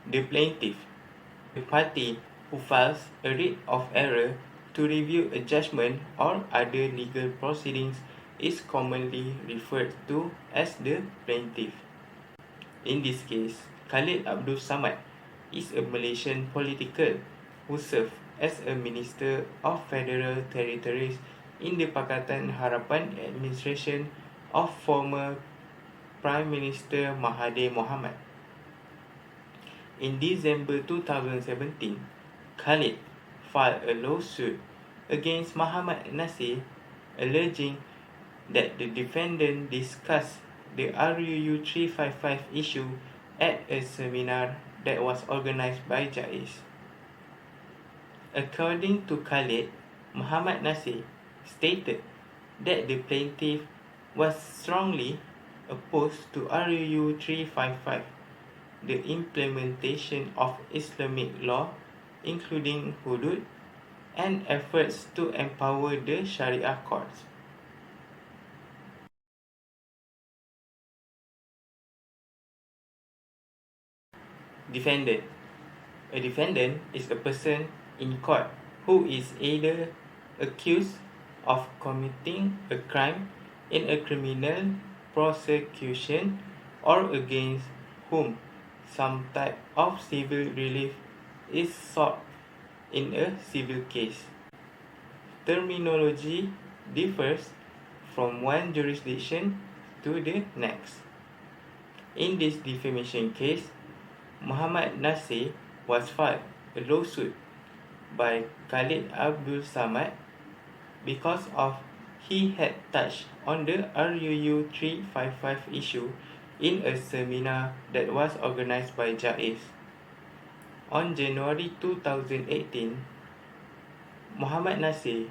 The plaintiff, the party who files a writ of error to review a judgment or other legal proceedings, is commonly referred to as the plaintiff. In this case, Khalid Abdul Samad is a Malaysian politician who served as a Minister of Federal Territories in the Pakatan Harapan administration of former Prime Minister Mahathir Mohamad. In December 2017, Khalid filed a lawsuit against Muhammad Nasir, alleging that the defendant discussed the RUU 355 issue at a seminar that was organized by JAIS. According to Khalid, Muhammad Nasir stated that the plaintiff was strongly opposed to RUU 355, the implementation of Islamic law, including hudud, and efforts to empower the Sharia courts. Defendant. A defendant is a person in court who is either accused of committing a crime in a criminal prosecution or against whom some type of civil relief is sought in a civil case. Terminology differs from one jurisdiction to the next. In this defamation case, Muhammad Nasir was filed a lawsuit by Khalid Abdul Samad because of he had touched on the RUU 355 issue in a seminar that was organized by JAIS. On January 2018, Muhammad Nasir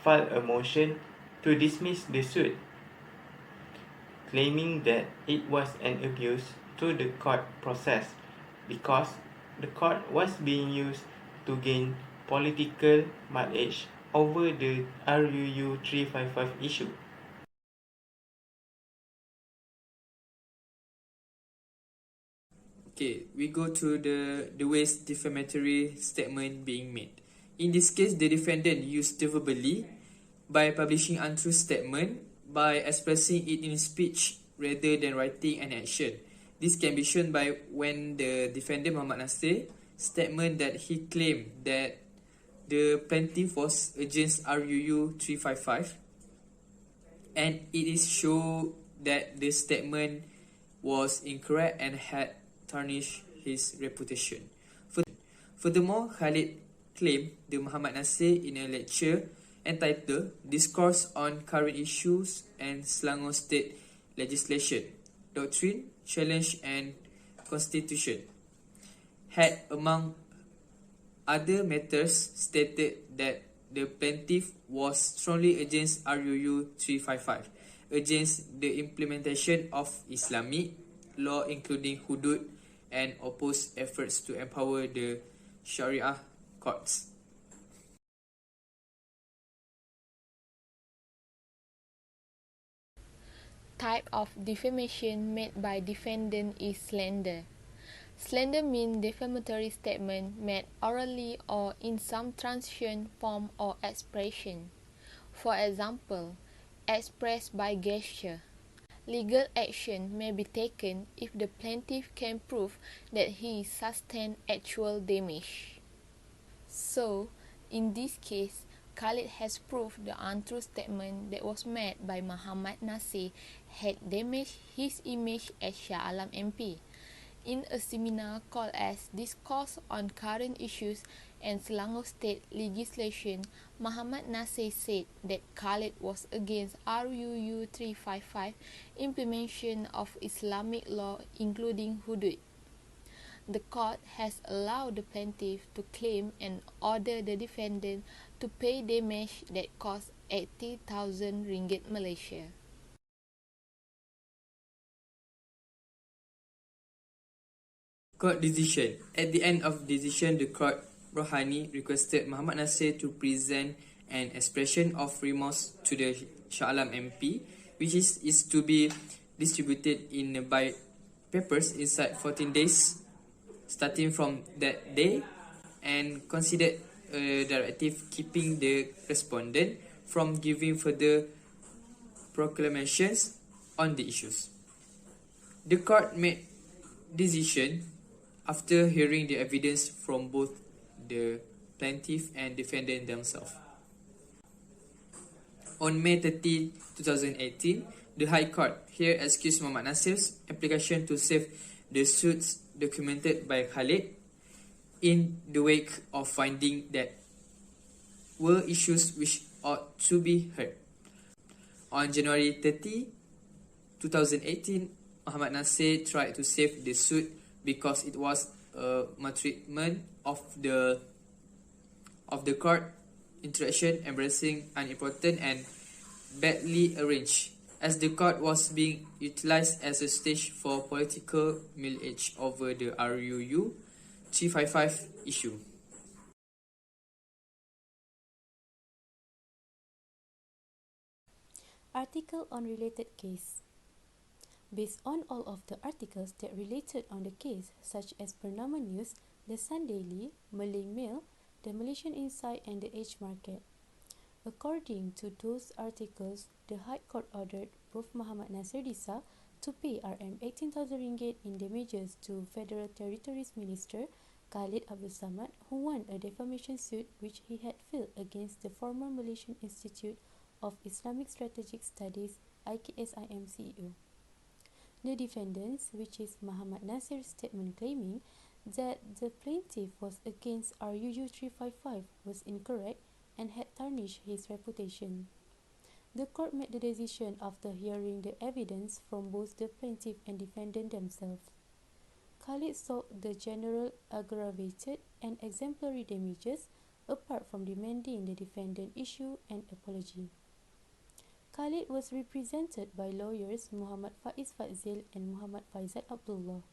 filed a motion to dismiss the suit, claiming that it was an abuse to the court process because the court was being used to gain political mileage over the RUU 355 issue. Okay, we go to the ways defamatory statement being made. In this case, the defendant used verbally by publishing untrue statement by expressing it in speech rather than writing an action. This can be shown by when the defendant Muhammad Nasir statement that he claimed that the plaintiff was against RUU 355, and it is shown that the statement was incorrect and had tarnished his reputation. Furthermore, Khalid claimed the Muhammad Nasir in a lecture entitled Discourse on Current Issues and Selangor State Legislation, Doctrine, Challenge and Constitution, had among other matters stated that the plaintiff was strongly against RUU 355, against the implementation of Islamic law including hudud, and opposed efforts to empower the Sharia courts. Type of defamation made by defendant is slander. Slander means defamatory statement made orally or in some transient form or expression. For example, expressed by gesture. Legal action may be taken if the plaintiff can prove that he sustained actual damage. So, in this case, Khalid has proved the untrue statement that was made by Muhammad Nasir had damaged his image as Shah Alam MP. In a seminar called as Discourse on Current Issues and Selangor State Legislation, Muhammad Nasir said that Khalid was against RUU 355 implementation of Islamic law including hudud. The court has allowed the plaintiff to claim and order the defendant to pay damage that cost 80,000 ringgit Malaysia. Court decision. At the end of the decision, the court Rohani requested Muhammad Nasir to present an expression of remorse to the Shah Alam MP, which is to be distributed in by papers inside 14 days, starting from that day, and considered a directive keeping the respondent from giving further proclamations on the issues. The court made decision after hearing the evidence from both the plaintiff and defendant themselves. On May 30, 2018, the High Court here excused Muhammad Nasir's application to save the suits documented by Khalid in the wake of finding that were issues which ought to be heard. On January 30, 2018, Muhammad Nasir tried to save the suit because it was a maltreatment of the court interaction, embracing unimportant and badly arranged, as the court was being utilized as a stage for political mileage over the RUU 355 issue. Article on related case. Based on all of the articles that related on the case, such as Bernama News, The Sun Daily, Malay Mail, The Malaysian Insight and The Age Market. According to those articles, the High Court ordered both Muhammad Nasir Disa to pay RM18,000 ringgit in damages to Federal Territories Minister Khalid Abdul Samad, who won a defamation suit which he had filed against the former Malaysian Institute of Islamic Strategic Studies IKSIM CEO. The defendants, which is Muhammad Nasir's statement claiming that the plaintiff was against RUU 355 was incorrect and had tarnished his reputation. The court made the decision after hearing the evidence from both the plaintiff and defendant themselves. Khalid sought the general aggravated and exemplary damages apart from demanding the defendant issue an apology. Khalid was represented by lawyers Muhammad Faiz Fadzil and Muhammad Faizal Abdullah.